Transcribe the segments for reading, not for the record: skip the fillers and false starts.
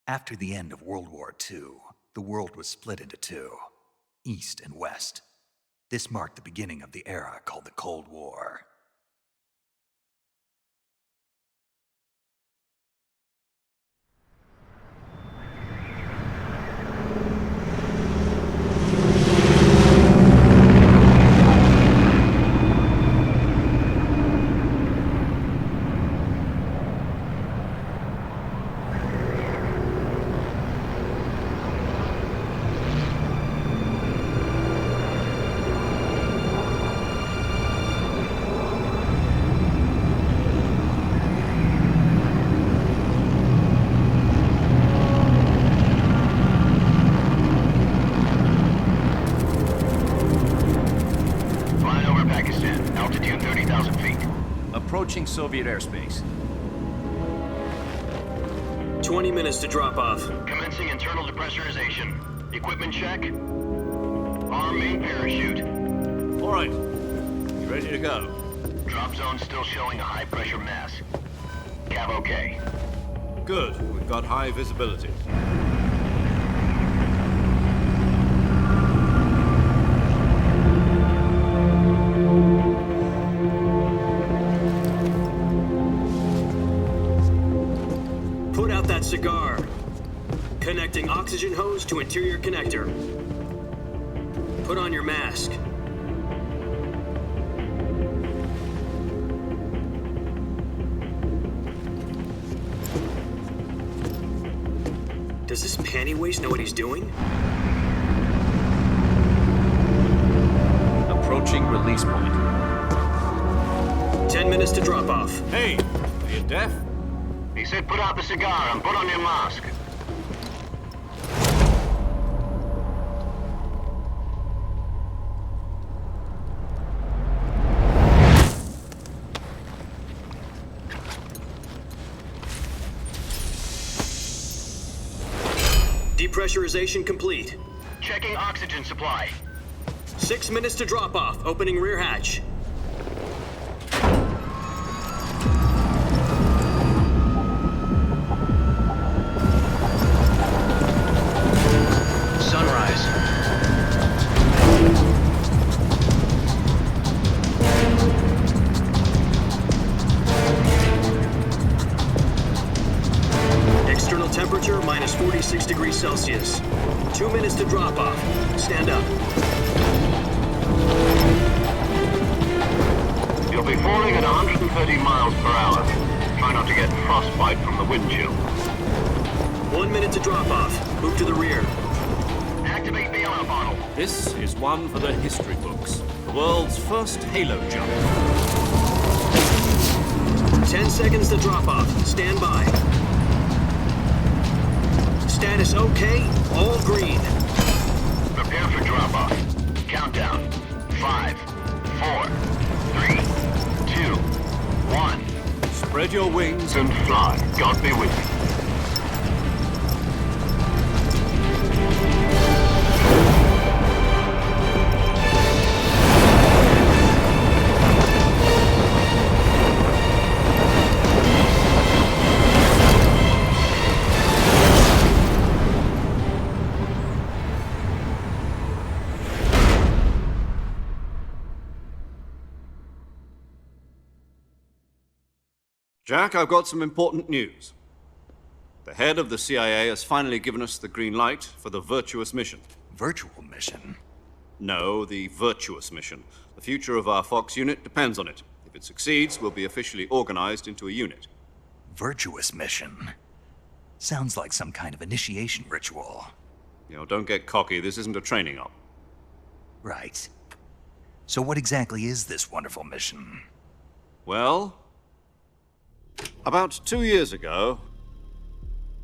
After the end of World War II, the world was split into two, East and West. This marked the beginning of the era called the Cold War. Approaching Soviet airspace. 20 minutes to drop off. Commencing internal depressurization. Equipment check. Arm main parachute. All right. You ready to go? Drop zone still showing a high pressure mass. Cav okay. Good. We've got high visibility. Put out that cigar. Connecting oxygen hose to interior connector. Put on your mask. Does this panty waste know what he's doing? Approaching release point. 10 minutes to drop off. Hey, are you deaf? He said put out the cigar and put on your mask. Depressurization complete. Checking oxygen supply. 6 minutes to drop off. Opening rear hatch. Sunrise. External temperature minus 46 degrees Celsius. 2 minutes to drop off. Stand up. You'll be falling at 130 miles per hour. Try not to get frostbite from the wind chill. 1 minute to drop off. Move to the rear. Activate the alarm bottle. This is one for the history books. The world's first halo jump. 10 seconds to drop off. Stand by. Status okay. All green. Prepare for drop-off. Countdown. 5, 4, 3, 2, 1. Spread your wings And fly. God be with you. Jack, I've got some important news. The head of the CIA has finally given us the green light for the virtuous mission. Virtual mission? No, the virtuous mission. The future of our Fox unit depends on it. If it succeeds, we'll be officially organized into a unit. Virtuous mission? Sounds like some kind of initiation ritual. You know, don't get cocky. This isn't a training op. Right. So what exactly is this wonderful mission? Well, about 2 years ago,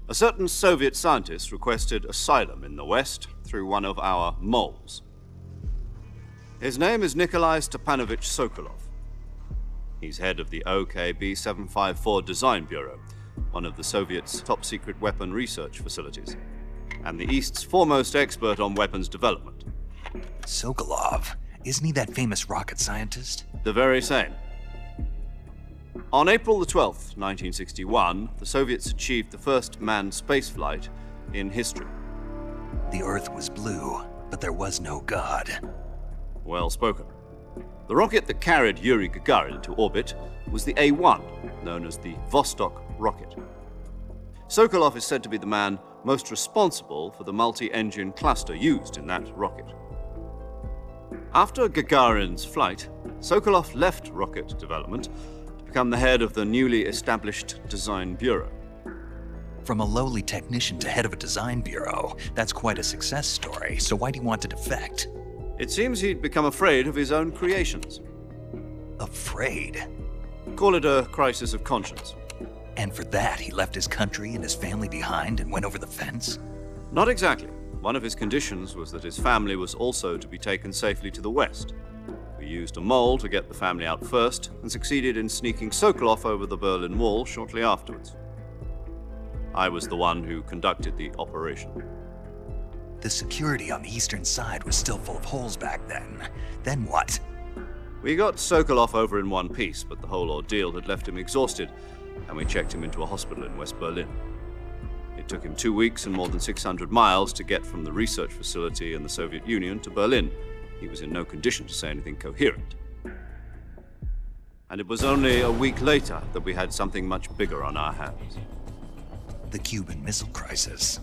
a certain Soviet scientist requested asylum in the West through one of our moles. His name is Nikolai Stepanovich Sokolov. He's head of the OKB 754 Design Bureau, one of the Soviets' top-secret weapon research facilities, and the East's foremost expert on weapons development. Sokolov? Isn't he that famous rocket scientist? The very same. On April the 12th, 1961, the Soviets achieved the first manned spaceflight in history. The Earth was blue, but there was no God. Well spoken. The rocket that carried Yuri Gagarin into orbit was the A-1, known as the Vostok rocket. Sokolov is said to be the man most responsible for the multi-engine cluster used in that rocket. After Gagarin's flight, Sokolov left rocket development to become the head of the newly established Design Bureau. From a lowly technician to head of a design bureau, that's quite a success story, so why do you want to defect? It seems he'd become afraid of his own creations. Afraid? Call it a crisis of conscience. And for that, he left his country and his family behind and went over the fence? Not exactly. One of his conditions was that his family was also to be taken safely to the west. We used a mole to get the family out first and succeeded in sneaking Sokolov over the Berlin Wall shortly afterwards. I was the one who conducted the operation. The security on the eastern side was still full of holes back then. Then what? We got Sokolov over in one piece, but the whole ordeal had left him exhausted, and we checked him into a hospital in West Berlin. It took him 2 weeks and more than 600 miles to get from the research facility in the Soviet Union to Berlin. He was in no condition to say anything coherent. And it was only a week later that we had something much bigger on our hands. The Cuban Missile Crisis.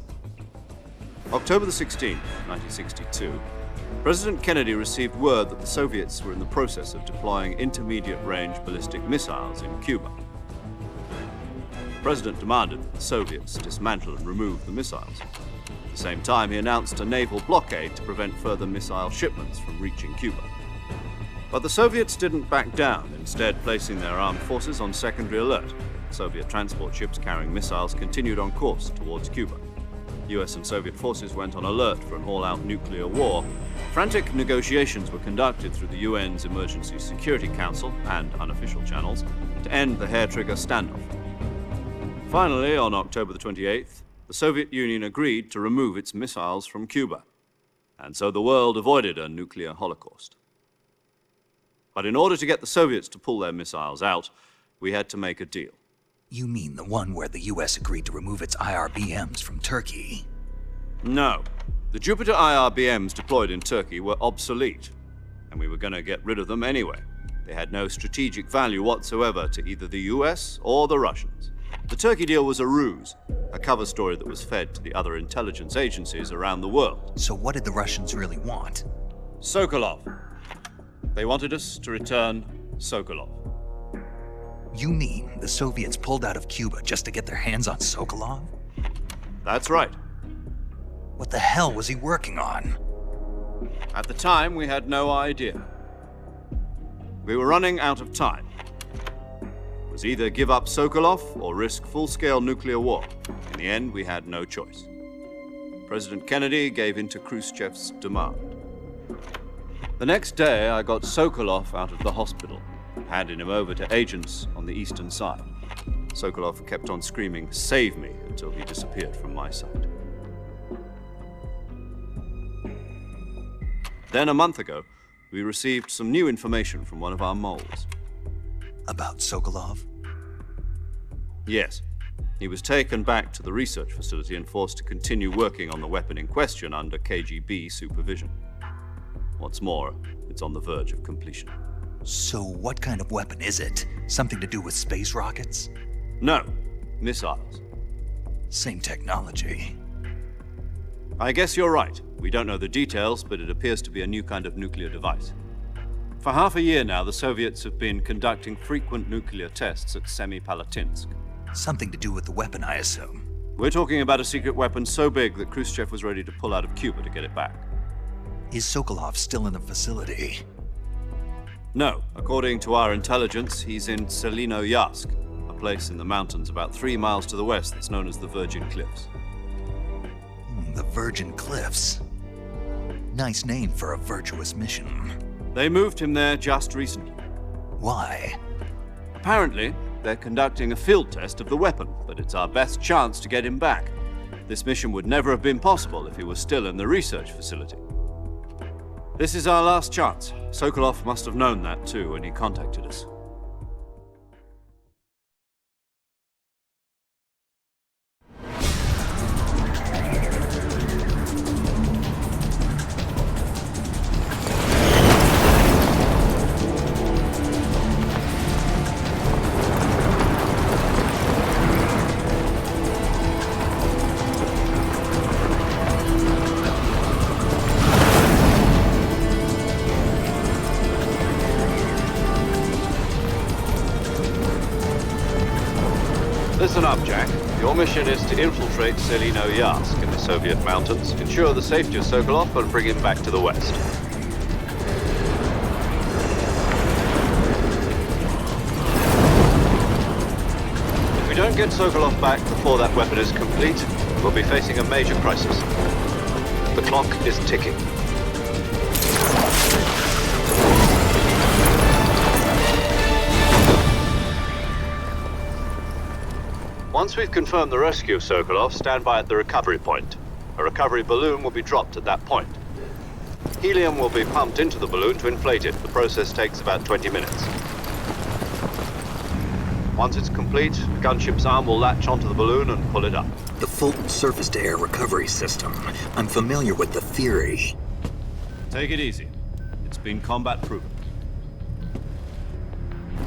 October the 16th, 1962, President Kennedy received word that the Soviets were in the process of deploying intermediate-range ballistic missiles in Cuba. The President demanded that the Soviets dismantle and remove the missiles. At the same time, he announced a naval blockade to prevent further missile shipments from reaching Cuba. But the Soviets didn't back down, instead placing their armed forces on secondary alert. Soviet transport ships carrying missiles continued on course towards Cuba. US and Soviet forces went on alert for an all-out nuclear war. Frantic negotiations were conducted through the UN's Emergency Security Council and unofficial channels to end the hair-trigger standoff. Finally, on October the 28th, the Soviet Union agreed to remove its missiles from Cuba. And so the world avoided a nuclear holocaust. But in order to get the Soviets to pull their missiles out, we had to make a deal. You mean the one where the US agreed to remove its IRBMs from Turkey? No. The Jupiter IRBMs deployed in Turkey were obsolete, and we were going to get rid of them anyway. They had no strategic value whatsoever to either the US or the Russians. The Turkey deal was a ruse, a cover story that was fed to the other intelligence agencies around the world. So what did the Russians really want? Sokolov. They wanted us to return Sokolov. You mean the Soviets pulled out of Cuba just to get their hands on Sokolov? That's right. What the hell was he working on? At the time, we had no idea. We were running out of time. It was either give up Sokolov or risk full-scale nuclear war. In the end, we had no choice. President Kennedy gave in to Khrushchev's demand. The next day, I got Sokolov out of the hospital, handing him over to agents on the eastern side. Sokolov kept on screaming, "Save me," until he disappeared from my sight. Then a month ago, we received some new information from one of our moles. About Sokolov? Yes. He was taken back to the research facility and forced to continue working on the weapon in question under KGB supervision. What's more, it's on the verge of completion. So what kind of weapon is it? Something to do with space rockets? No, missiles. Same technology. I guess you're right. We don't know the details, but it appears to be a new kind of nuclear device. For half a year now, the Soviets have been conducting frequent nuclear tests at Semipalatinsk. Something to do with the weapon, I assume. We're talking about a secret weapon so big that Khrushchev was ready to pull out of Cuba to get it back. Is Sokolov still in the facility? No. According to our intelligence, he's in Selinoyarsk, a place in the mountains about 3 miles to the west that's known as the Virgin Cliffs. The Virgin Cliffs. Nice name for a virtuous mission. They moved him there just recently. Why? Apparently, they're conducting a field test of the weapon, but it's our best chance to get him back. This mission would never have been possible if he was still in the research facility. This is our last chance. Sokolov must have known that too when he contacted us. Listen up, Jack. Your mission is to infiltrate Selino-Yarsk in the Soviet mountains, ensure the safety of Sokolov, and bring him back to the West. If we don't get Sokolov back before that weapon is complete, we'll be facing a major crisis. The clock is ticking. Once we've confirmed the rescue of Sokolov, stand by at the recovery point. A recovery balloon will be dropped at that point. Helium will be pumped into the balloon to inflate it. The process takes about 20 minutes. Once it's complete, the gunship's arm will latch onto the balloon and pull it up. The Fulton surface-to-air recovery system. I'm familiar with the theory. Take it easy. It's been combat proven.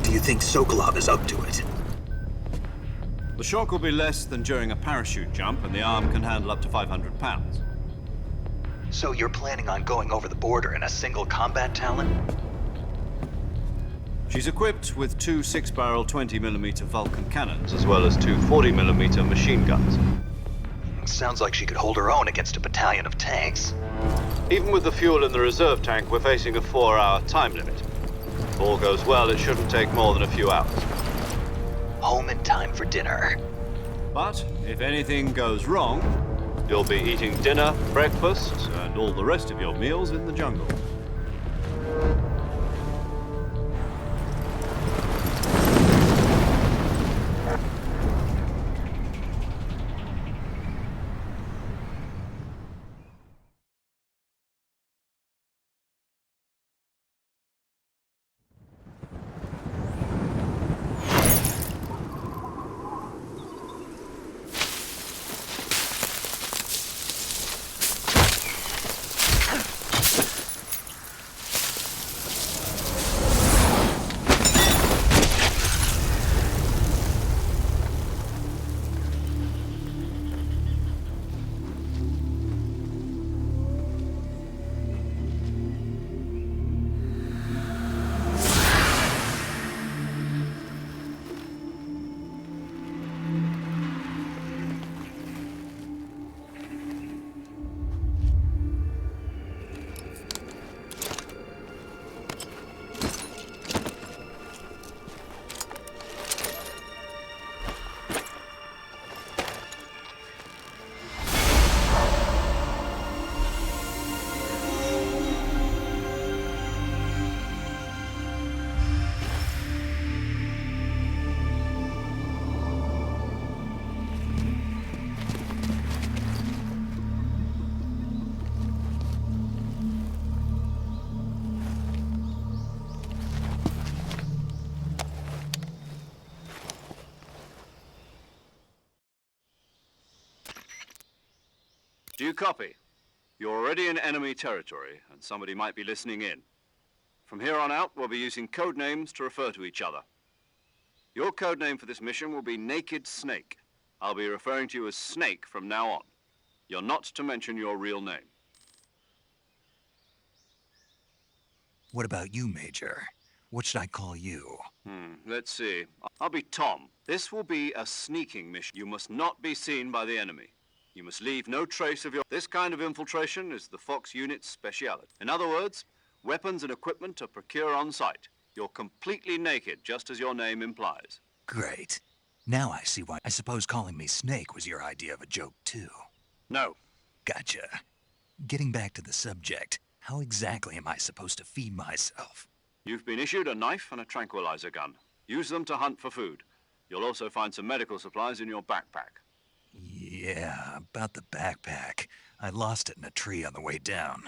Do you think Sokolov is up to it? The shock will be less than during a parachute jump, and the arm can handle up to 500 pounds. So you're planning on going over the border in a single combat Talon? She's equipped with two 6-barrel 20mm Vulcan cannons, as well as two 40mm machine guns. Sounds like she could hold her own against a battalion of tanks. Even with the fuel in the reserve tank, we're facing a 4-hour time limit. If all goes well, it shouldn't take more than a few hours. Home in time for dinner. But if anything goes wrong, you'll be eating dinner, breakfast, and all the rest of your meals in the jungle. Do you copy? You're already in enemy territory, and somebody might be listening in. From here on out, we'll be using code names to refer to each other. Your code name for this mission will be Naked Snake. I'll be referring to you as Snake from now on. You're not to mention your real name. What about you, Major? What should I call you? Let's see. I'll be Tom. This will be a sneaking mission. You must not be seen by the enemy. You must leave no trace of your... This kind of infiltration is the Fox unit's speciality. In other words, weapons and equipment are procured on site. You're completely naked, just as your name implies. Great. Now I see why. I suppose calling me Snake was your idea of a joke, too. No. Gotcha. Getting back to the subject, how exactly am I supposed to feed myself? You've been issued a knife and a tranquilizer gun. Use them to hunt for food. You'll also find some medical supplies in your backpack. Yeah, about the backpack. I lost it in a tree on the way down.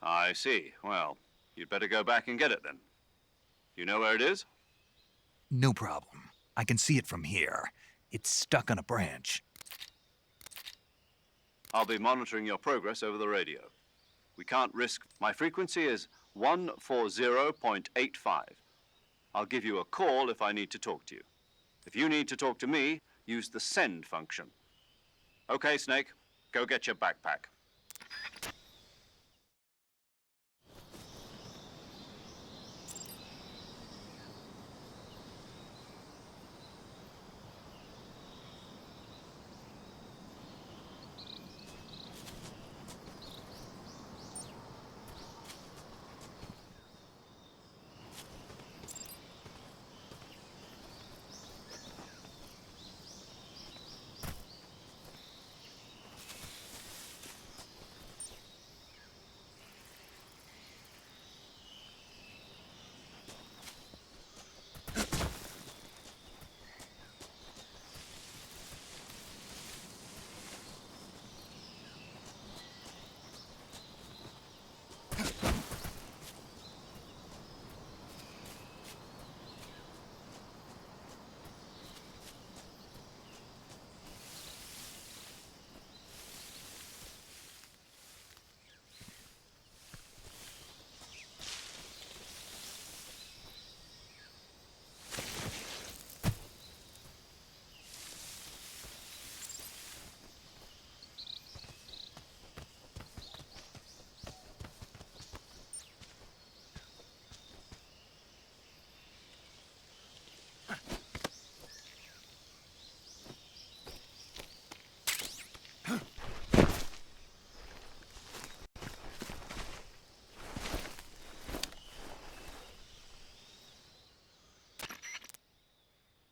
I see. Well, you'd better go back and get it then. You know where it is? No problem. I can see it from here. It's stuck on a branch. I'll be monitoring your progress over the radio. We can't risk... My frequency is 140.85. I'll give you a call if I need to talk to you. If you need to talk to me, use the send function. Okay, Snake, go get your backpack.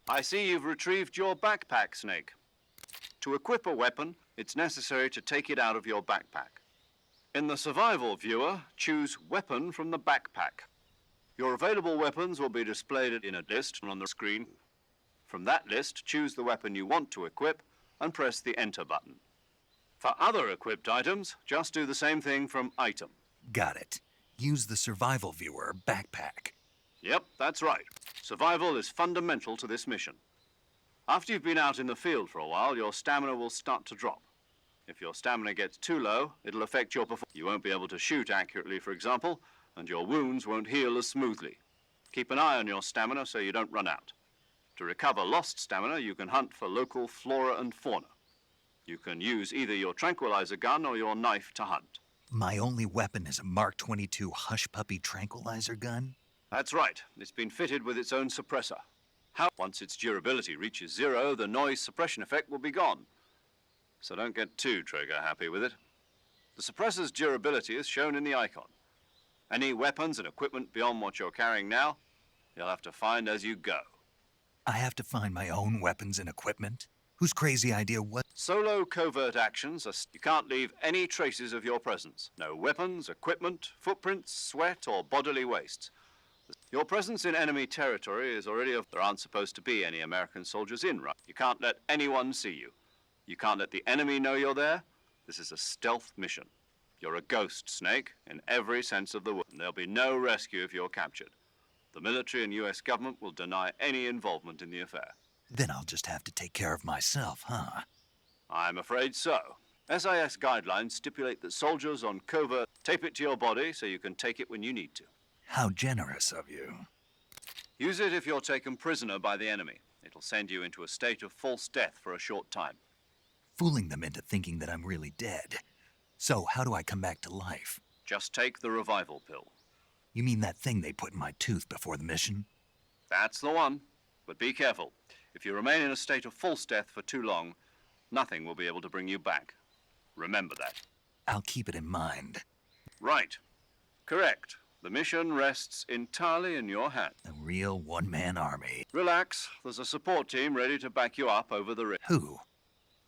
I see you've retrieved your backpack, Snake. To equip a weapon, it's necessary to take it out of your backpack. In the survival viewer, choose Weapon from the backpack. Your available weapons will be displayed in a list on the screen. From that list, choose the weapon you want to equip and press the Enter button. For other equipped items, just do the same thing from Item. Got it. Use the survival viewer backpack. Yep, that's right. Survival is fundamental to this mission. After you've been out in the field for a while, your stamina will start to drop. If your stamina gets too low, it'll affect your performance. You won't be able to shoot accurately, for example, and your wounds won't heal as smoothly. Keep an eye on your stamina so you don't run out. To recover lost stamina, you can hunt for local flora and fauna. You can use either your tranquilizer gun or your knife to hunt. My only weapon is a Mark 22 Hush Puppy tranquilizer gun? That's right. It's been fitted with its own suppressor. Once its durability reaches 0, the noise suppression effect will be gone. So don't get too trigger-happy with it. The suppressor's durability is shown in the icon. Any weapons and equipment beyond what you're carrying now, you'll have to find as you go. I have to find my own weapons and equipment? Whose crazy idea was... Solo covert actions are... You can't leave any traces of your presence. No weapons, equipment, footprints, sweat, or bodily wastes. Your presence in enemy territory is already... There aren't supposed to be any American soldiers in, right? You can't let anyone see you. You can't let the enemy know you're there. This is a stealth mission. You're a ghost, Snake, in every sense of the word. There'll be no rescue if you're captured. The military and US government will deny any involvement in the affair. Then I'll just have to take care of myself, huh? I'm afraid so. SIS guidelines stipulate that soldiers on covert tape it to your body so you can take it when you need to. How generous of you. Use it if you're taken prisoner by the enemy. It'll send you into a state of false death for a short time. Fooling them into thinking that I'm really dead. So how do I come back to life? Just take the revival pill. You mean that thing they put in my tooth before the mission? That's the one. But be careful. If you remain in a state of false death for too long, nothing will be able to bring you back. Remember that. I'll keep it in mind. Right. Correct. The mission rests entirely in your hands. A real one-man army. Relax. There's a support team ready to back you up over the rift. Who?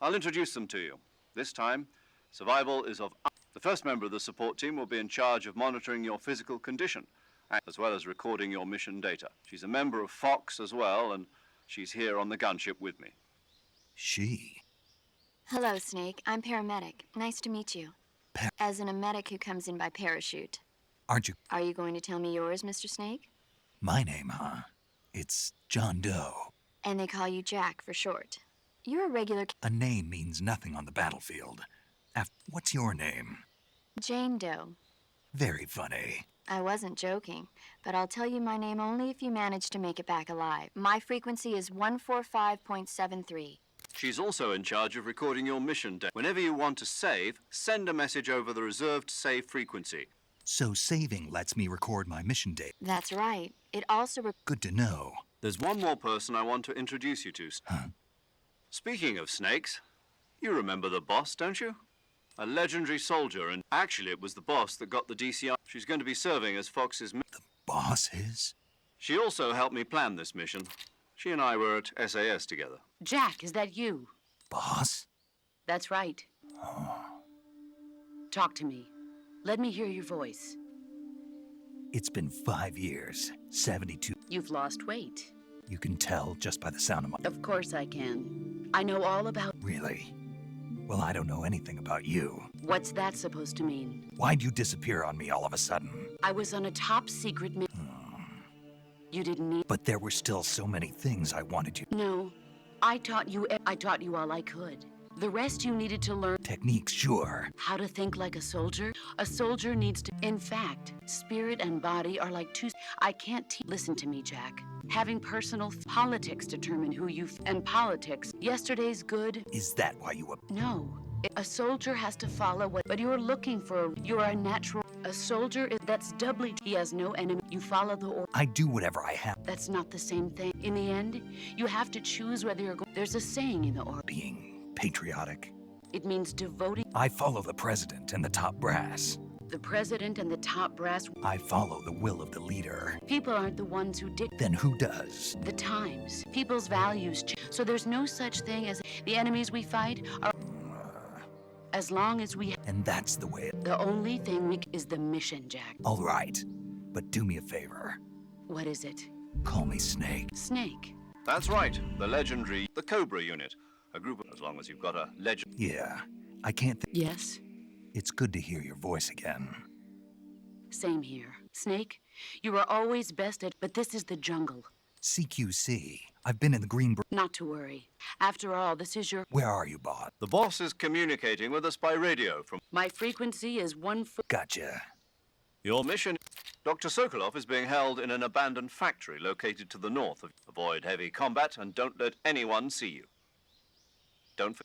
I'll introduce them to you. This time, survival is of... The first member of the support team will be in charge of monitoring your physical condition, as well as recording your mission data. She's a member of Fox as well, and she's here on the gunship with me. She? Hello, Snake. I'm paramedic. Nice to meet you. As in a medic who comes in by parachute. Aren't you? Are you going to tell me yours, Mr. Snake? My name, huh? It's John Doe. And they call you Jack for short. You're a regular... A name means nothing on the battlefield. What's your name? Jane Doe. Very funny. I wasn't joking, but I'll tell you my name only if you manage to make it back alive. My frequency is 145.73. She's also in charge of recording your mission data. Whenever you want to save, send a message over the reserved save frequency. So saving lets me record my mission date. That's right. It also... Good to know. There's one more person I want to introduce you to. Huh? Speaking of snakes, you remember the boss, don't you? A legendary soldier, and actually it was the boss that got the DCI. She's going to be serving as Fox's... The boss is? She also helped me plan this mission. She and I were at SAS together. Jack, is that you? Boss? That's right. Oh. Talk to me. Let me hear your voice. It's been 5 years, 72. You've lost weight. You can tell just by the sound of my... Of course I can. I know all about... Really? Well, I don't know anything about you. What's that supposed to mean? Why'd you disappear on me all of a sudden? I was on a top secret mission. You didn't need... But there were still so many things I wanted you... No. I taught you all I could. The rest you needed to learn... Techniques, sure. How to think like a soldier? A soldier needs to... In fact, spirit and body are like two... I can't Listen to me, Jack. Having personal... Politics determine who you... And politics... Yesterday's good... Is that why you... No. A soldier has to follow what... But you're looking for... You're a natural... A soldier is... That's doubly... He has no enemy. You follow the order. I do whatever I have. That's not the same thing. In the end, you have to choose whether you're going... There's a saying in the order. Being patriotic. It means devoting... I follow the president and the top brass. The president and the top brass. I follow the will of the leader. People aren't the ones who dictate Then who does? the times. People's values. So there's no such thing as the enemies we fight are. As long as we. And that's the way The only thing we is the mission, Jack. All right. But do me a favor. What is it? Call me Snake. Snake. That's right, the legendary, the Cobra unit. A group of, as long as you've got a legend. Yeah. I can't Yes. It's good to hear your voice again. Same here. Snake, you are always best at, but this is the jungle. CQC. I've been in the Green... Not to worry. After all, this is your. Where are you, bot? The boss is communicating with us by radio from My frequency is 1 foot. Gotcha. your mission. Dr. Sokolov is being held in an abandoned factory located to the north of. Avoid heavy combat and don't let anyone see you. Don't.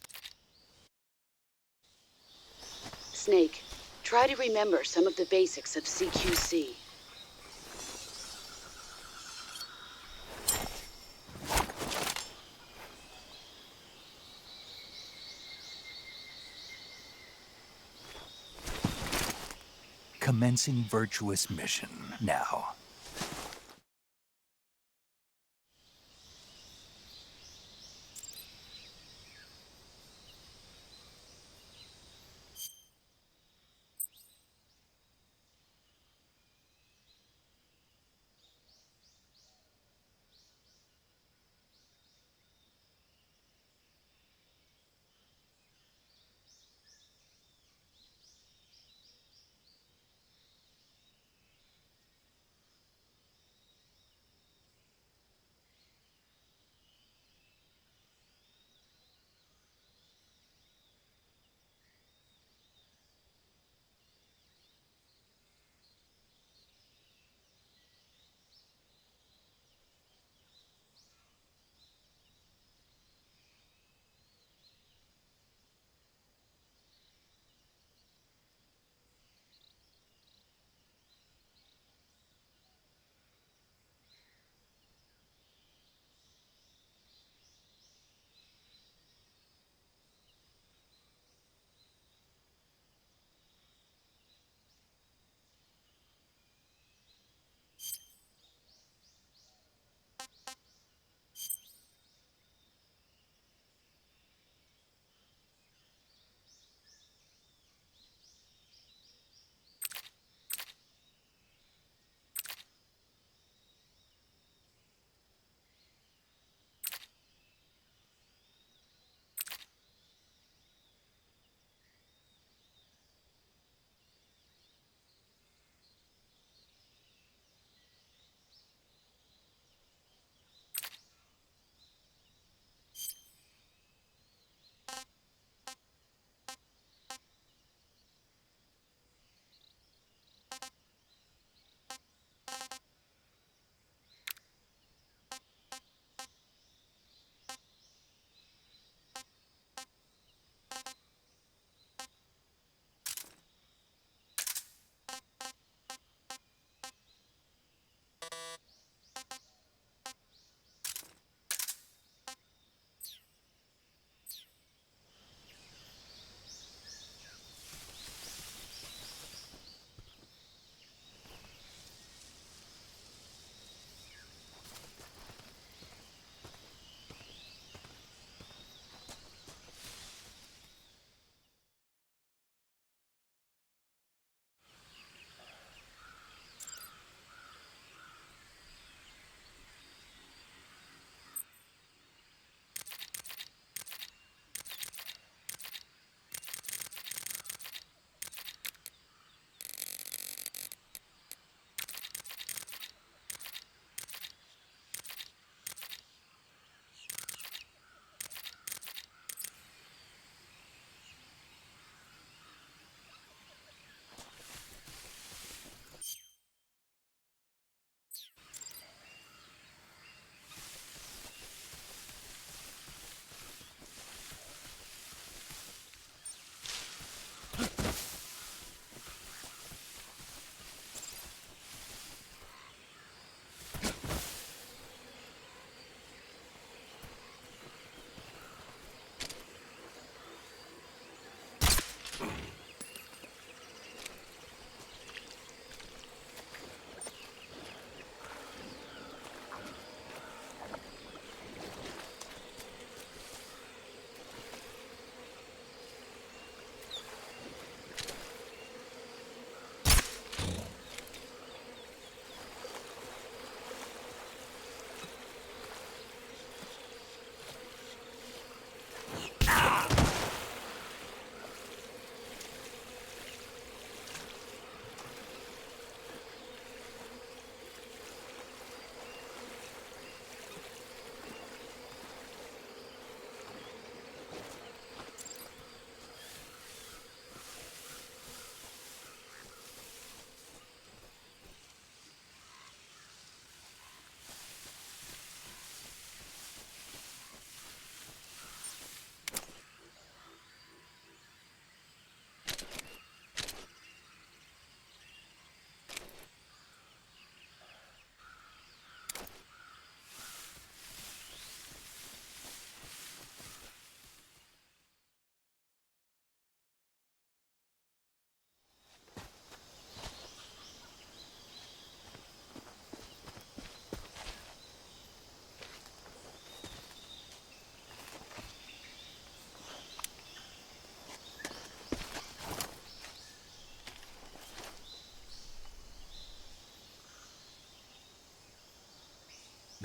Snake, try to remember some of the basics of CQC. Commencing virtuous mission now.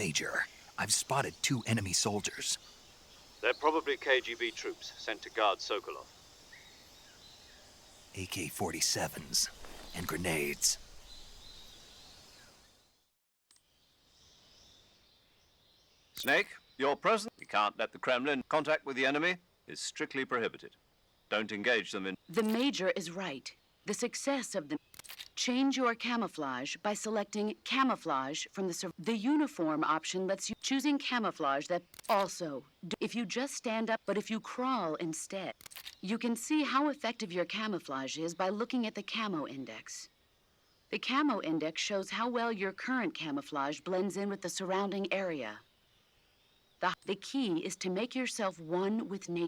Major, I've spotted 2 enemy soldiers. They're probably KGB troops sent to guard Sokolov. AK-47s and grenades. Snake, your presence. We can't let the Kremlin. Contact with the enemy is strictly prohibited. Don't engage them in. The Major is right. The success of the... Change your camouflage by selecting camouflage from the uniform option lets you choosing camouflage that also, if you just stand up, but if you crawl instead, you can see how effective your camouflage is by looking at the camo index. The camo index shows how well your current camouflage blends in with the surrounding area. The key is to make yourself one with nature.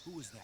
Who was that?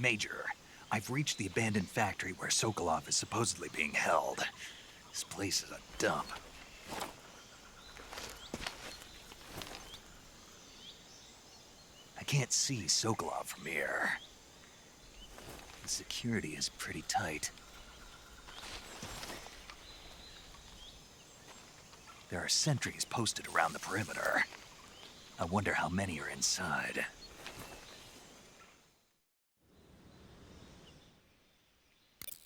Major, I've reached the abandoned factory where Sokolov is supposedly being held. This place is a dump. I can't see Sokolov from here. The security is pretty tight. There are sentries posted around the perimeter. I wonder how many are inside.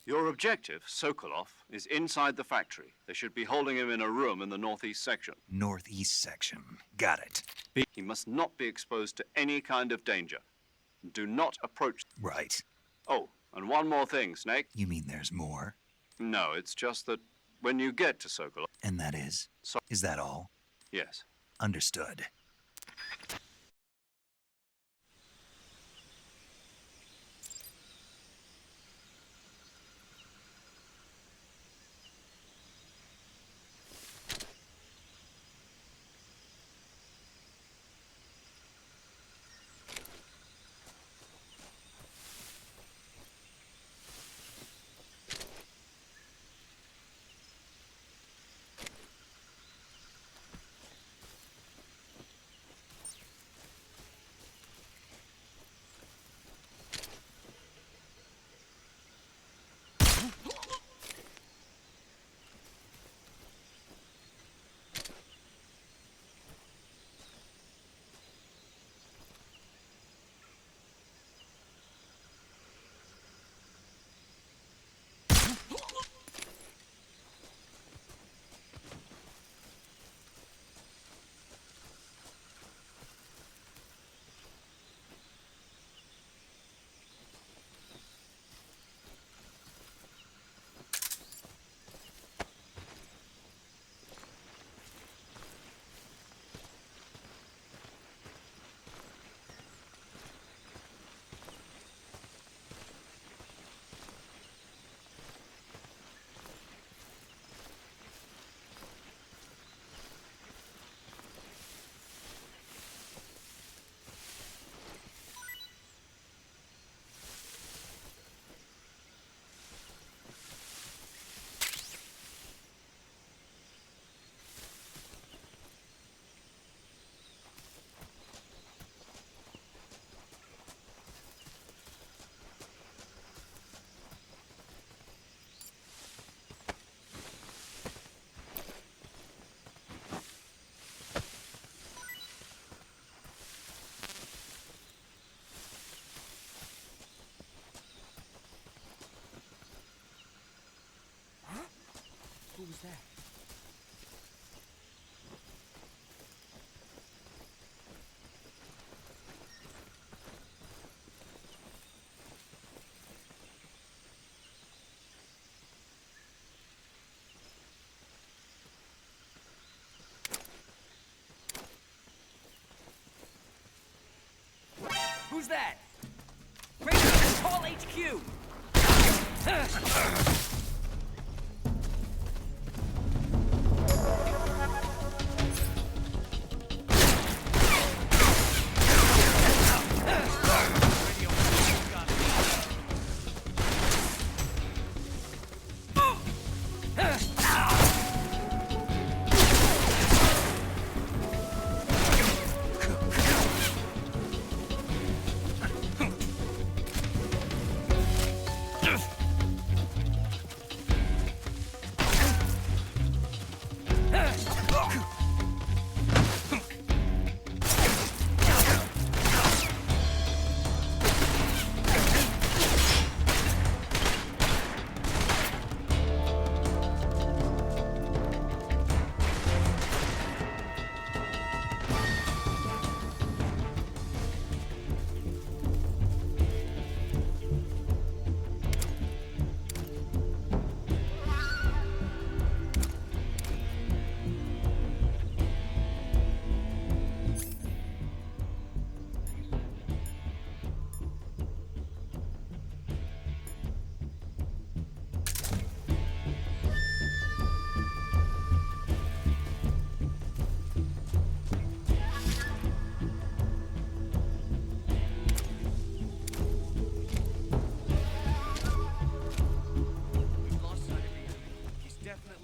Your objective, Sokolov, is inside the factory. They should be holding him in a room in the northeast section. Northeast section. Got it. He must not be exposed to any kind of danger. Do not approach. Right. Oh, and one more thing, Snake. You mean there's more? No, it's just that when you get to Sokolov... And that is? Is that all? Yes. Understood. Who was that? Who's that? Radeon, call HQ!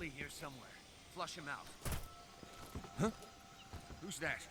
bully here somewhere. Flush him out. Huh? Who's that?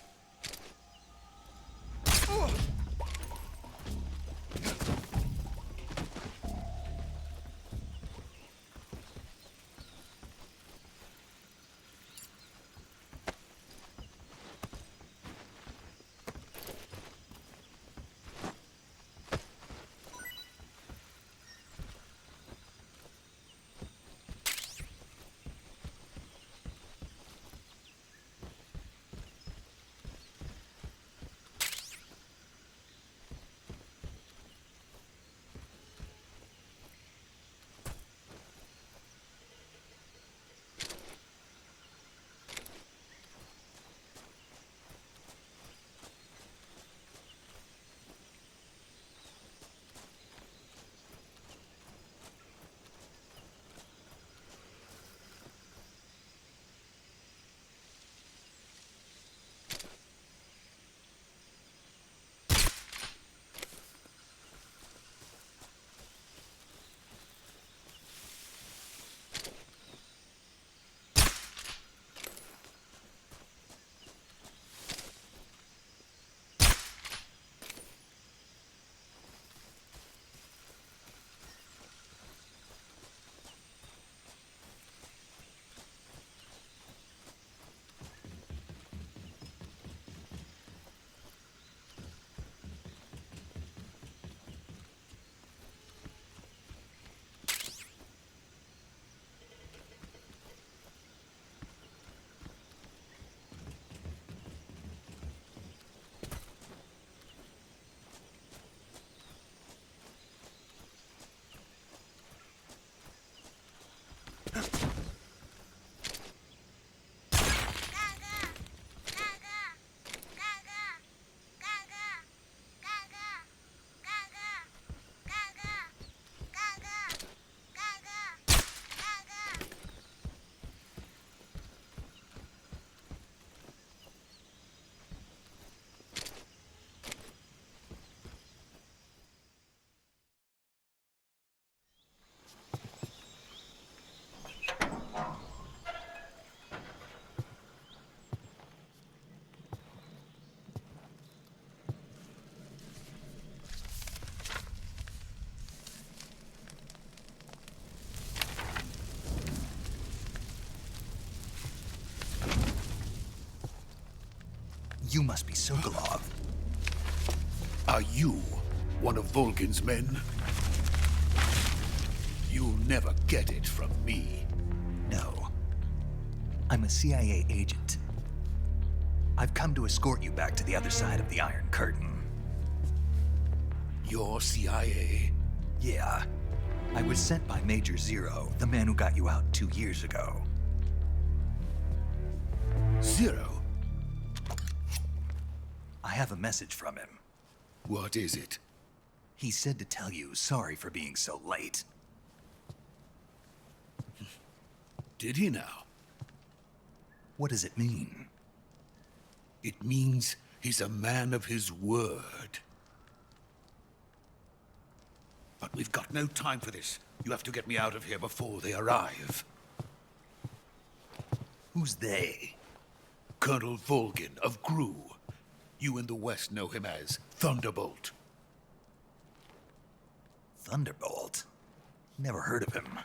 You must be Sokolov. Are you one of Volgin's men? You'll never get it from me. No. I'm a CIA agent. I've come to escort you back to the other side of the Iron Curtain. You're CIA? Yeah. I was sent by Major Zero, the man who got you out 2 years ago. Zero? I have a message from him. What is it? He said to tell you sorry for being so late. Did he now? What does it mean? It means he's a man of his word. But we've got no time for this. You have to get me out of here before they arrive. Who's they? Colonel Volgin of GRU. You in the West know him as Thunderbolt. Thunderbolt? Never heard of him.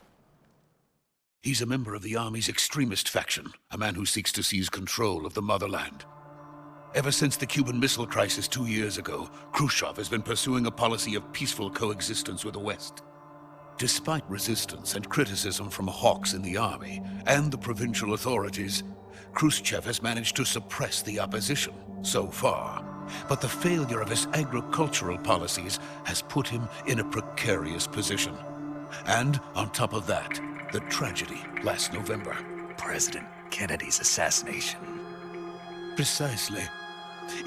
He's a member of the Army's extremist faction, a man who seeks to seize control of the motherland. Ever since the Cuban Missile Crisis 2 years ago, Khrushchev has been pursuing a policy of peaceful coexistence with the West. Despite resistance and criticism from hawks in the army and the provincial authorities, Khrushchev has managed to suppress the opposition so far. But the failure of his agricultural policies has put him in a precarious position. And on top of that, the tragedy last November. President Kennedy's assassination. Precisely.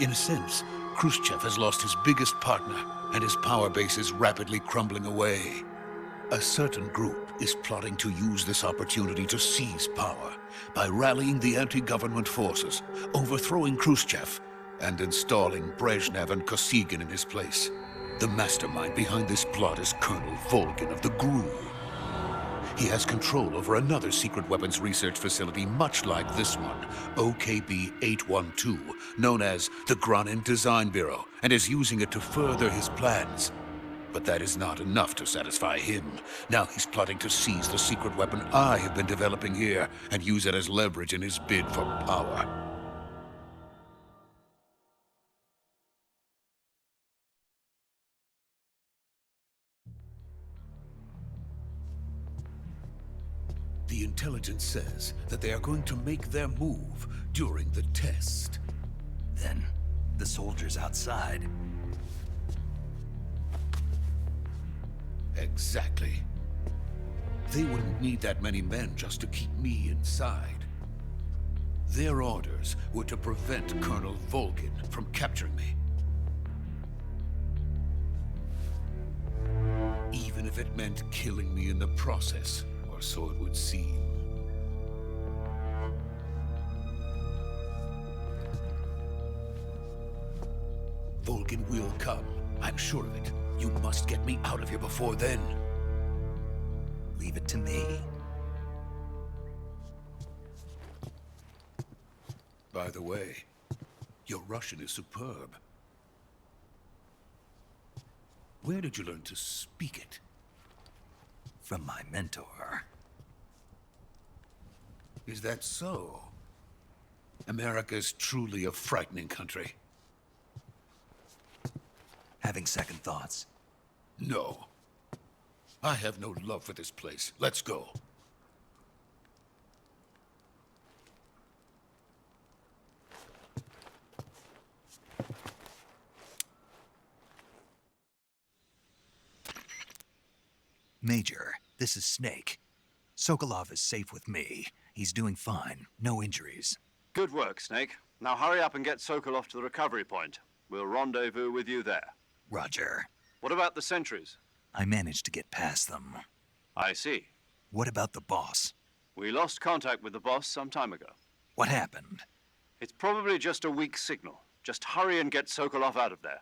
In a sense, Khrushchev has lost his biggest partner, and his power base is rapidly crumbling away. A certain group is plotting to use this opportunity to seize power by rallying the anti-government forces, overthrowing Khrushchev, and installing Brezhnev and Kosygin in his place. The mastermind behind this plot is Colonel Volgin of the GRU. he has control over another secret weapons research facility much like this one, OKB-812, known as the Granin Design Bureau, and is using it to further his plans. But that is not enough to satisfy him. Now he's plotting to seize the secret weapon I have been developing here and use it as leverage in his bid for power. The intelligence says that they are going to make their move during the test. Then, the soldiers outside. Exactly. They wouldn't need that many men just to keep me inside. Their orders were to prevent Colonel Volgin from capturing me. Even if it meant killing me in the process, or so it would seem. Volgin will come. I'm sure of it. You must get me out of here before then. Leave it to me. By the way, your Russian is superb. Where did you learn to speak it? From my mentor. Is that so? America's truly a frightening country. Having second thoughts? No. I have no love for this place. Let's go. Major, this is Snake. Sokolov is safe with me. He's doing fine. No injuries. Good work, Snake. Now hurry up and get Sokolov to the recovery point. We'll rendezvous with you there. Roger. What about the sentries? I managed to get past them. I see. What about the boss? We lost contact with the boss some time ago. What happened? It's probably just a weak signal. Just hurry and get Sokolov out of there.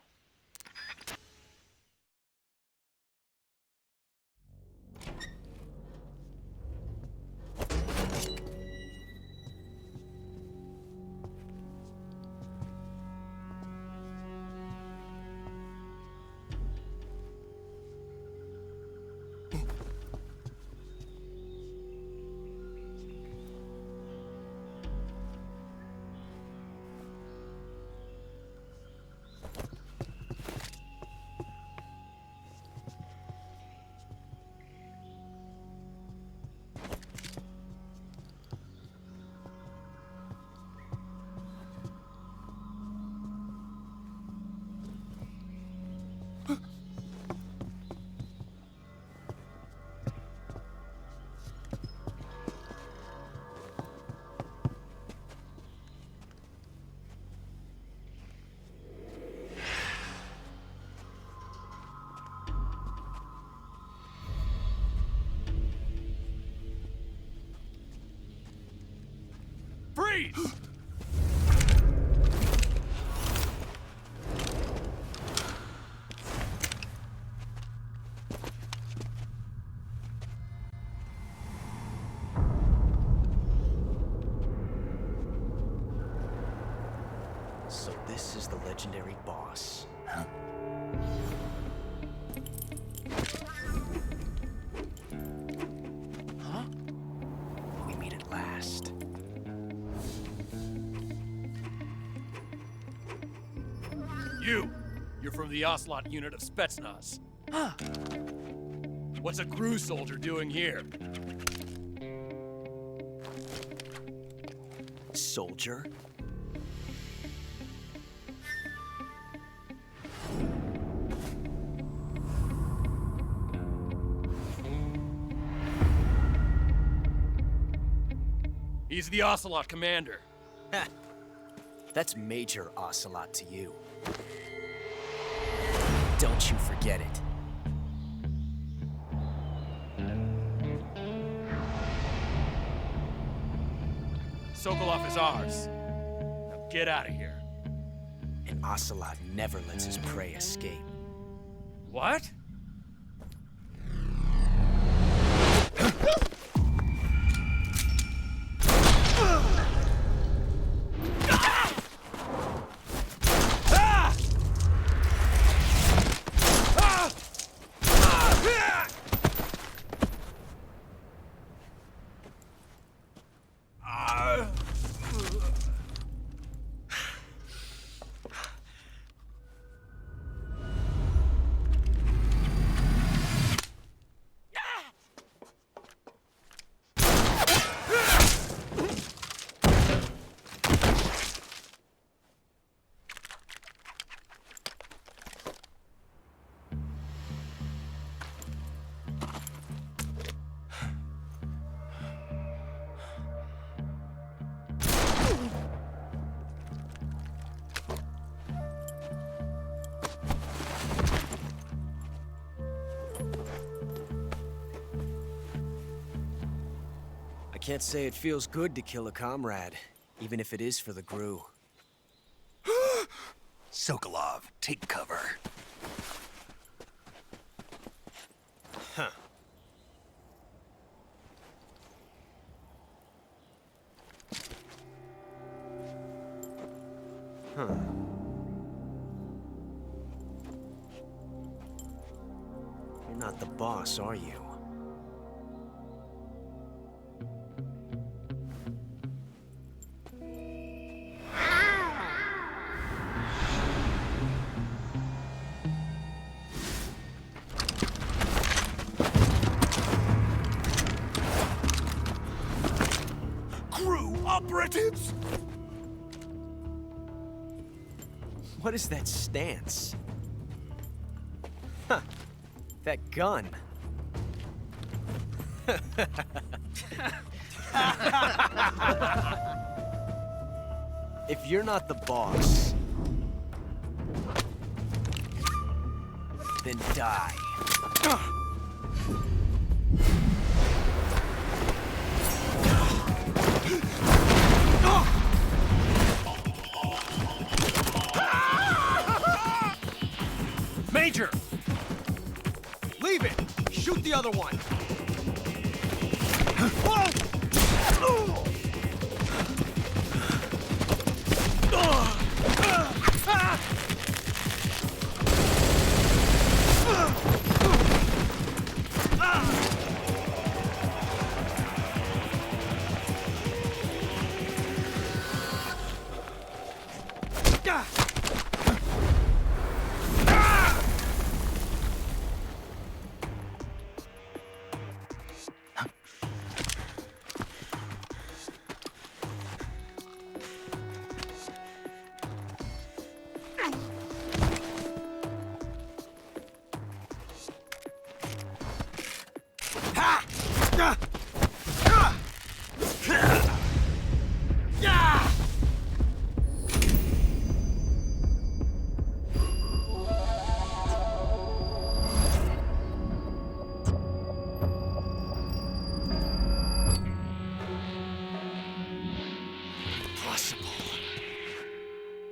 Freeze! So this is the legendary boss. Huh? Huh? We meet at last. You're from the Ocelot unit of Spetsnaz. Huh. What's a crew soldier doing here? Soldier? He's the Ocelot commander. Ha! That's Major Ocelot to you. Don't you forget it. Sokolov is ours. Now get out of here. And Ocelot never lets his prey escape. What? I can't say it feels good to kill a comrade, even if it is for the GRU. Sokolov, take cover. Huh. Huh. You're not the boss, are you? GRU operatives! What is that stance? Huh. That gun. If you're not the boss, then die. Major! Leave it! Shoot the other one!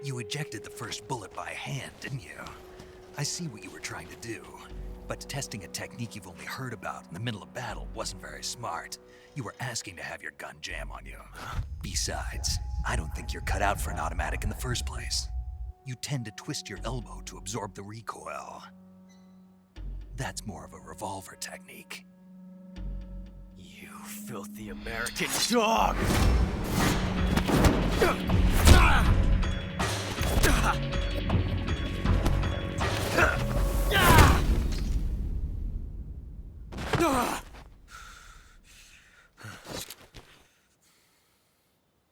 You ejected the first bullet by hand, didn't you? I see what you were trying to do. But testing a technique you've only heard about in the middle of battle wasn't very smart. You were asking to have your gun jam on you. Besides, I don't think you're cut out for an automatic in the first place. You tend to twist your elbow to absorb the recoil. That's more of a revolver technique. You filthy American dog!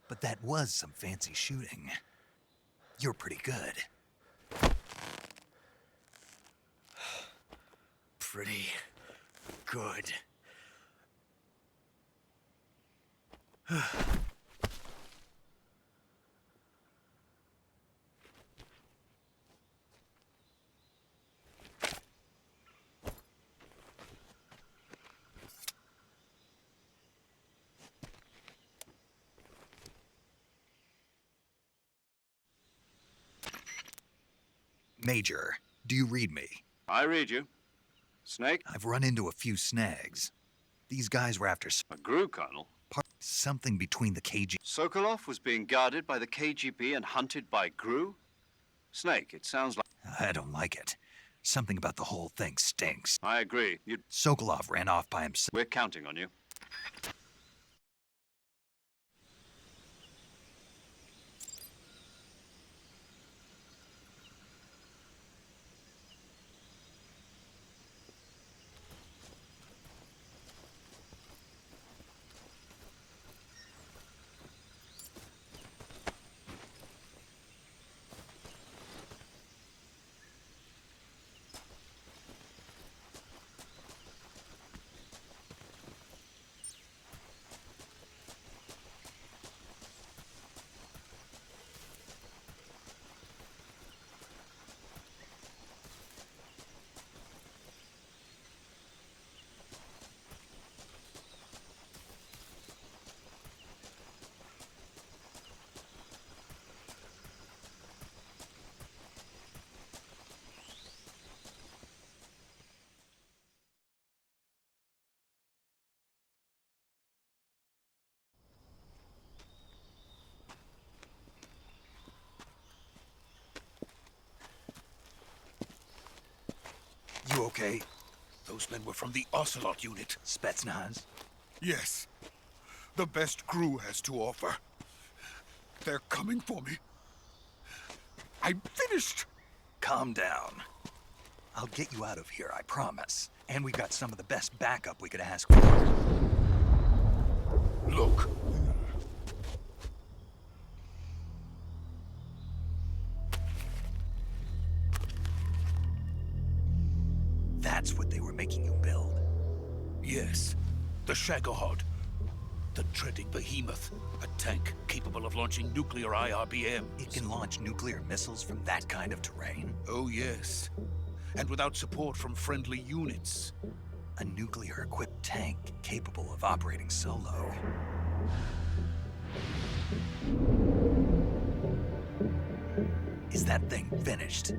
But that was some fancy shooting. You're pretty good. Pretty good. Major, do you read me? I read you. Snake? I've run into a few snags. These guys were after A GRU colonel? something between the KG. Sokolov was being guarded by the KGB and hunted by GRU? Snake, it sounds like... I don't like it. Something about the whole thing stinks. I agree. Sokolov ran off by himself. We're counting on you. okay? Those men were from the Ocelot unit. Spetsnaz? Yes. The best crew has to offer. They're coming for me. I'm finished! Calm down. I'll get you out of here, I promise. And we've got some of the best backup we could ask for. Look. That's what they were making you build? Yes. The Shagohod. The dreaded behemoth. A tank capable of launching nuclear IRBMs. It can launch nuclear missiles from that kind of terrain? Oh, yes. And without support from friendly units. A nuclear-equipped tank capable of operating solo. Is that thing finished?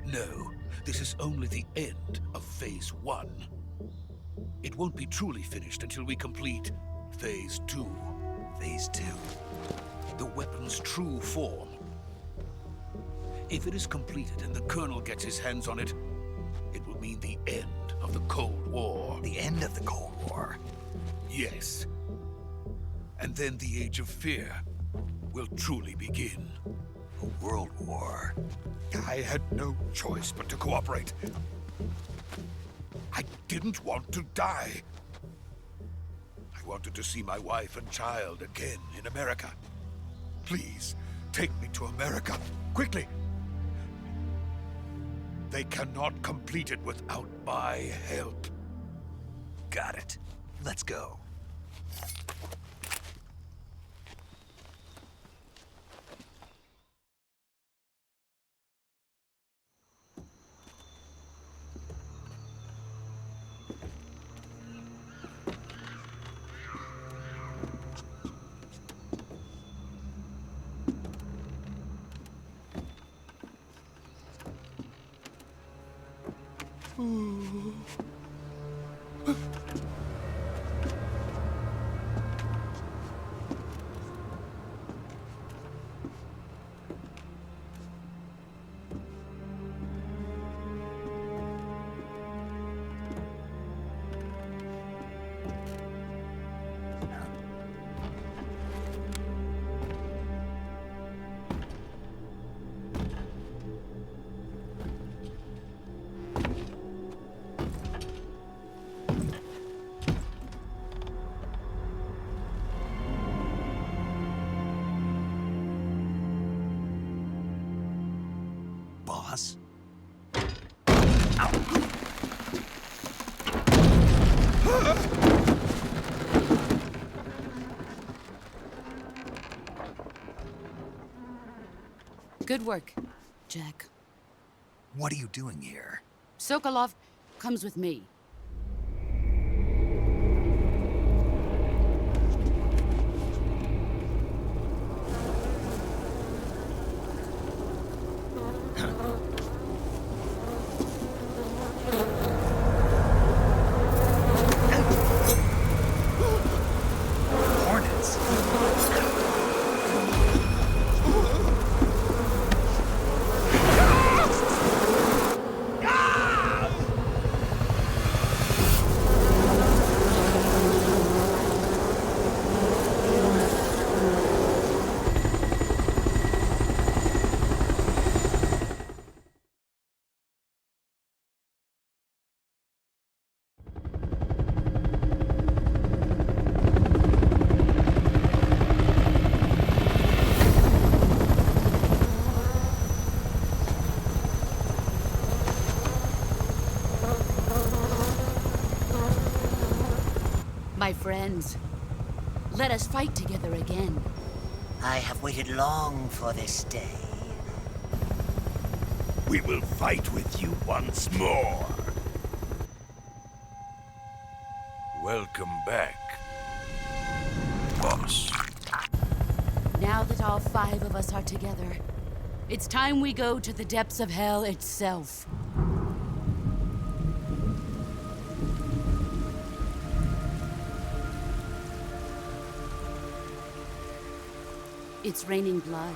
No, this is only the end of Phase 1. It won't be truly finished until we complete Phase 2. Phase 2? The weapon's true form. If it is completed and the Colonel gets his hands on it, it will mean the end of the Cold War. The end of the Cold War? Yes. And then the Age of Fear will truly begin. A world war? I had no choice but to cooperate. I didn't want to die. I wanted to see my wife and child again in America. Please, take me to America, quickly. They cannot complete it without my help. Got it. Let's go. Boss? Good work, Jack. What are you doing here? Sokolov comes with me. My friends, let us fight together again. I have waited long for this day. We will fight with you once more. Welcome back, boss. Now that all 5 of us are together, it's time we go to the depths of hell itself. It's raining blood.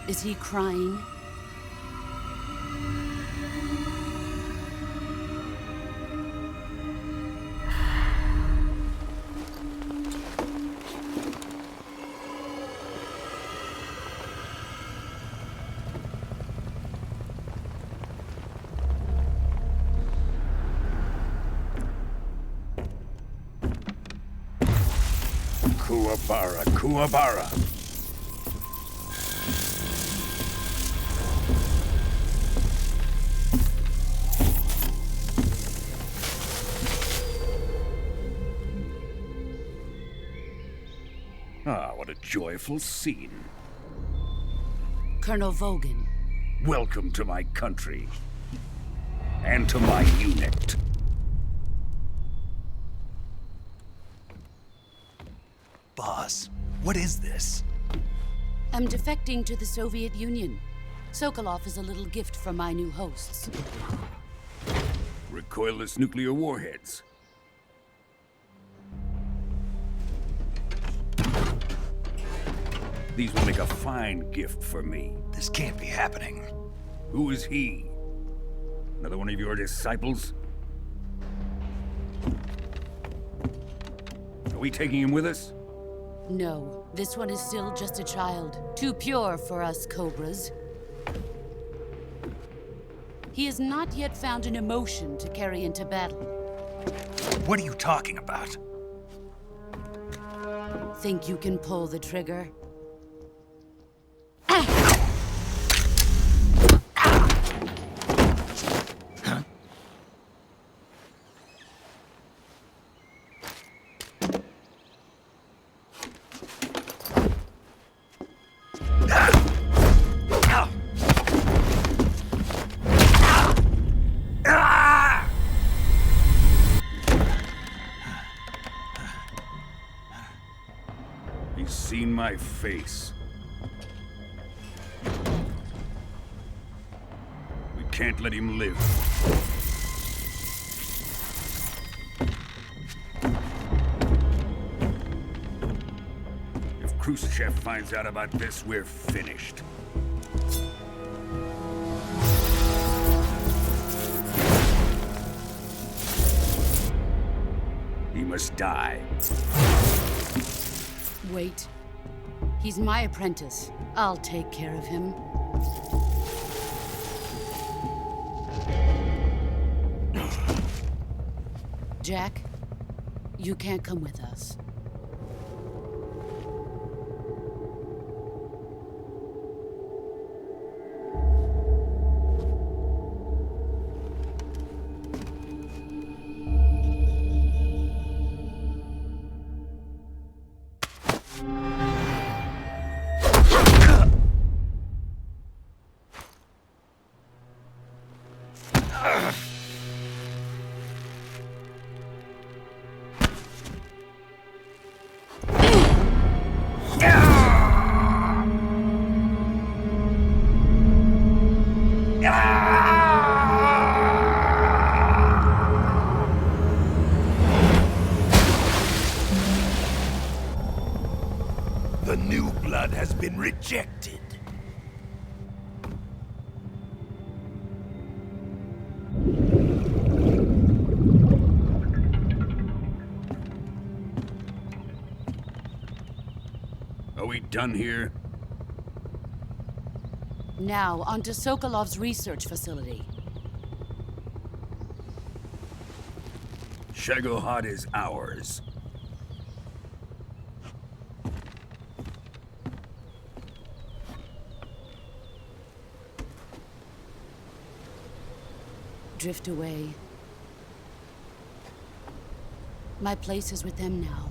Is he crying? Kuwabara, Kuwabara. Ah, what a joyful scene. Colonel Vogan. Welcome to my country. And to my unit. Boss, what is this? I'm defecting to the Soviet Union. Sokolov is a little gift from my new hosts. Recoilless nuclear warheads. These will make a fine gift for me. This can't be happening. Who is he? Another one of your disciples? Are we taking him with us? No, this one is still just a child. Too pure for us Cobras. He has not yet found an emotion to carry into battle. What are you talking about? Think you can pull the trigger? He's seen my face. We can't let him live. If Khrushchev finds out about this, we're finished. He must die. Wait. He's my apprentice. I'll take care of him. Jack, you can't come with us. The new blood has been rejected. Are we done here? Now, onto Sokolov's research facility. Shagohod is ours. Drift away. My place is with them now.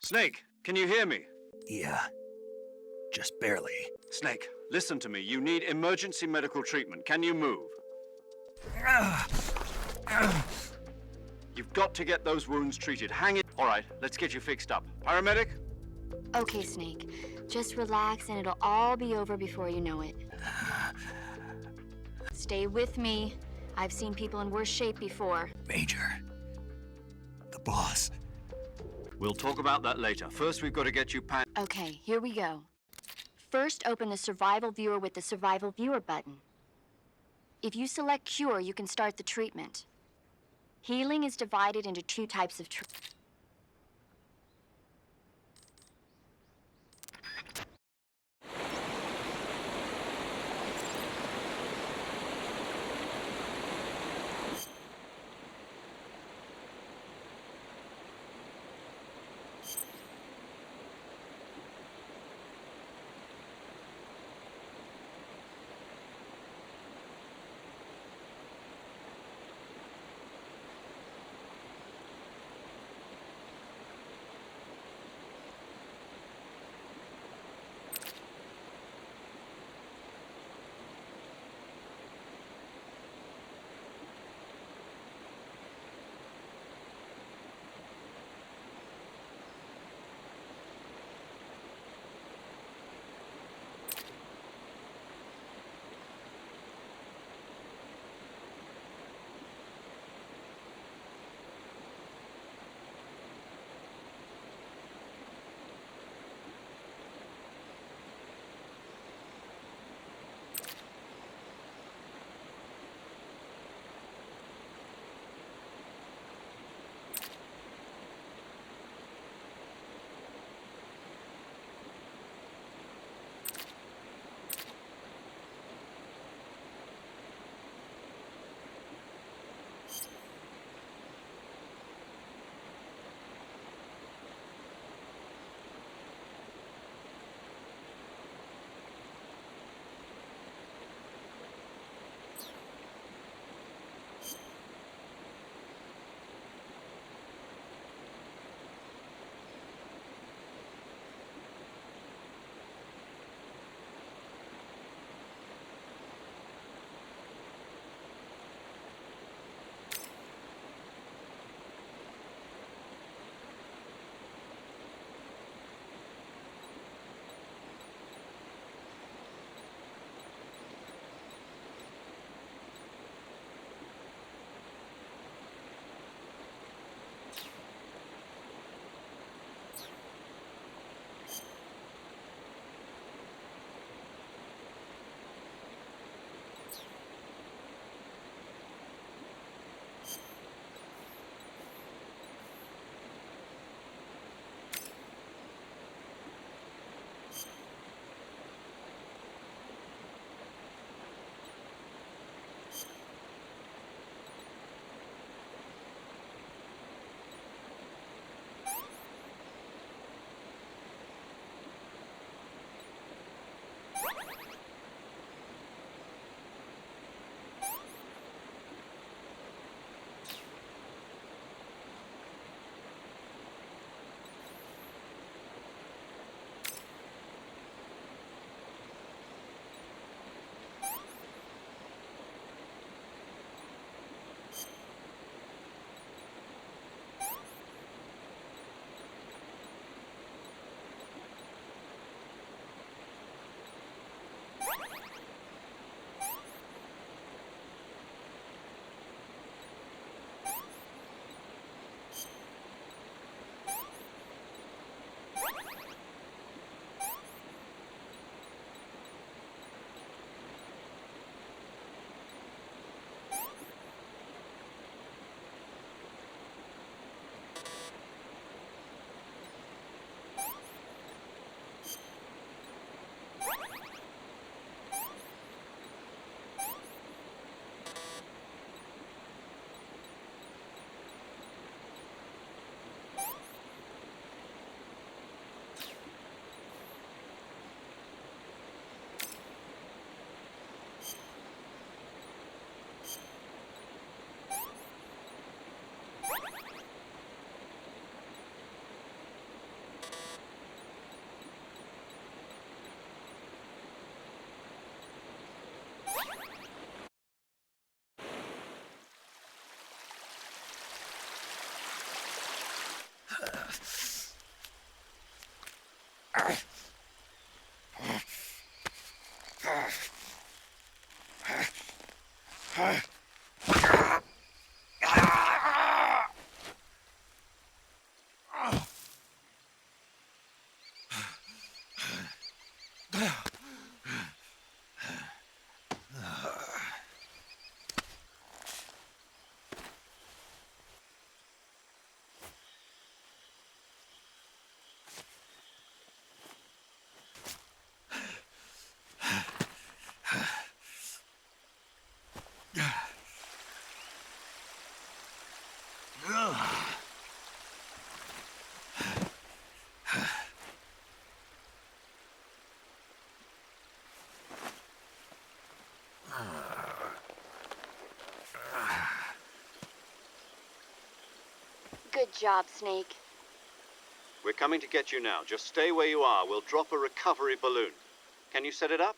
Snake, can you hear me? Yeah. Just barely. Snake, listen to me. You need emergency medical treatment. Can you move? You've got to get those wounds treated. Hang it. All right, let's get you fixed up. Paramedic? Okay, Snake. Just relax and it'll all be over before you know it. Stay with me. I've seen people in worse shape before. Major. The boss. We'll talk about that later. First, we've got to get you Okay, here we go. First, open the survival viewer with the survival viewer button. If you select cure, you can start the treatment. Healing is divided into 2 types of Good job, Snake. We're coming to get you now. Just stay where you are. We'll drop a recovery balloon. Can you set it up?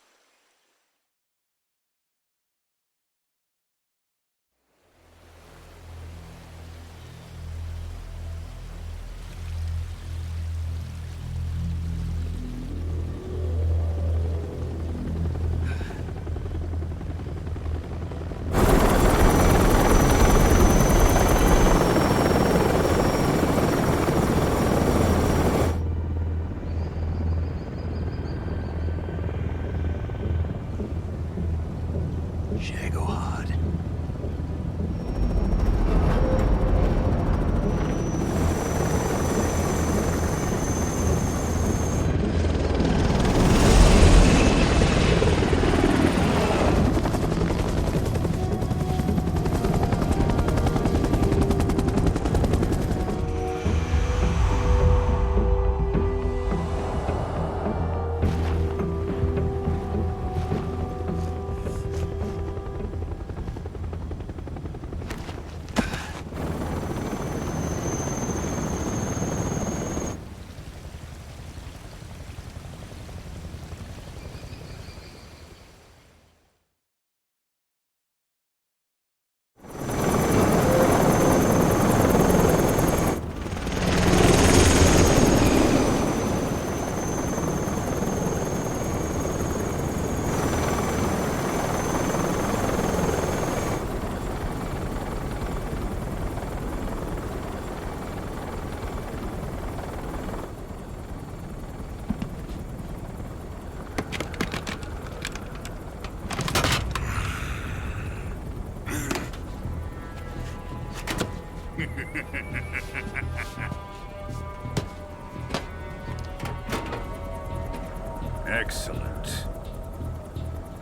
Excellent.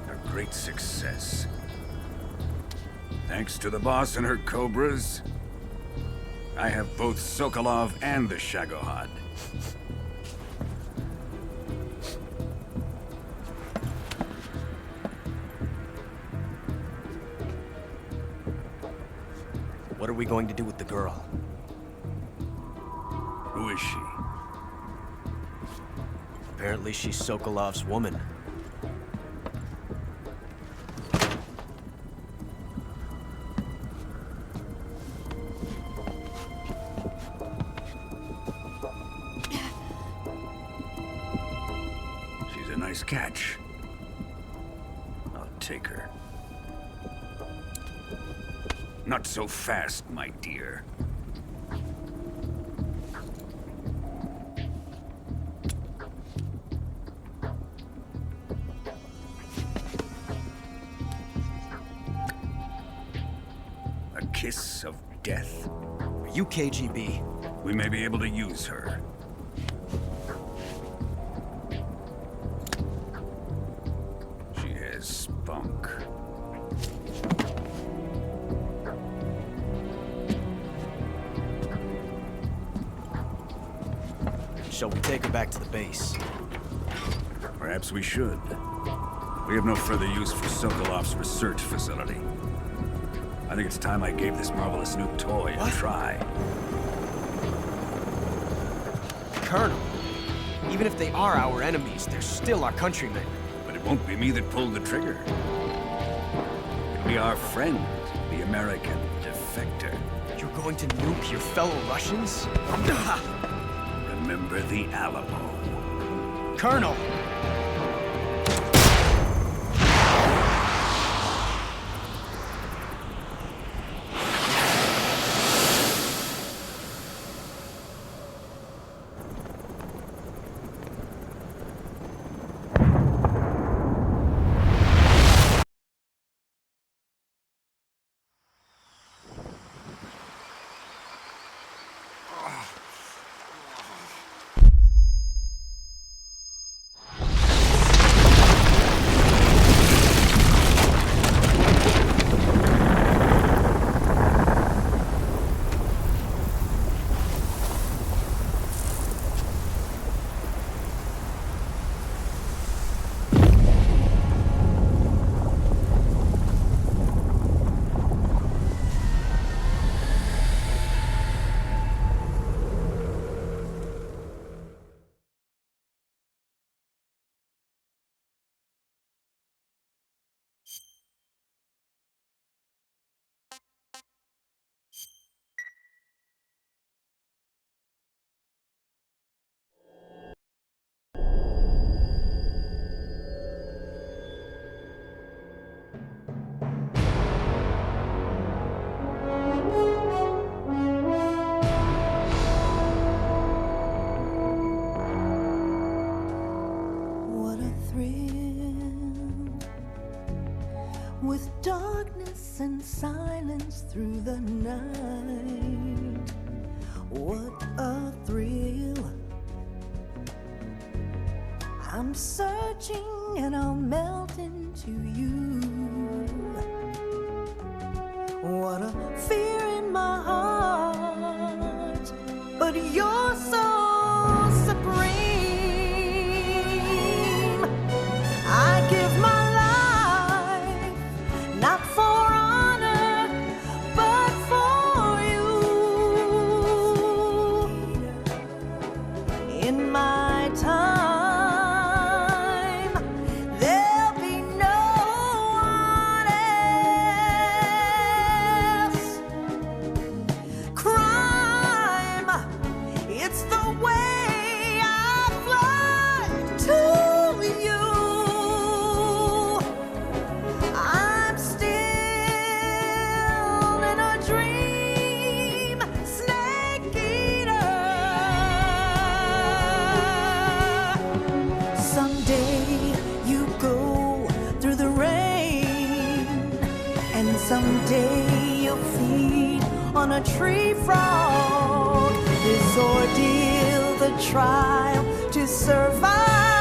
A great success. Thanks to the boss and her cobras, I have both Sokolov and the Shagohod. What are we going to do with the girl? Who is she? Apparently she's Sokolov's woman. She's a nice catch. I'll take her. Not so fast, my dear. A kiss of death? Are you KGB? We may be able to use her. She has spunk. Shall we take her back to the base? Perhaps we should. We have no further use for Sokolov's research facility. I think it's time I gave this marvelous new toy a try. Colonel, even if they are our enemies, they're still our countrymen. But it won't be me that pulled the trigger. It'll be our friend, the American defector. You're going to nuke your fellow Russians? remember the Alamo. Colonel! With darkness and silence through the night, what a thrill. I'm searching and I'll melt into you. What a fear in my heart, but you're so supreme. I give my not for honor, but for you. In my time, there'll be no one else. Crime, it's the way I fly to you. Someday you'll feed on a tree frog. This ordeal, the trial to survive.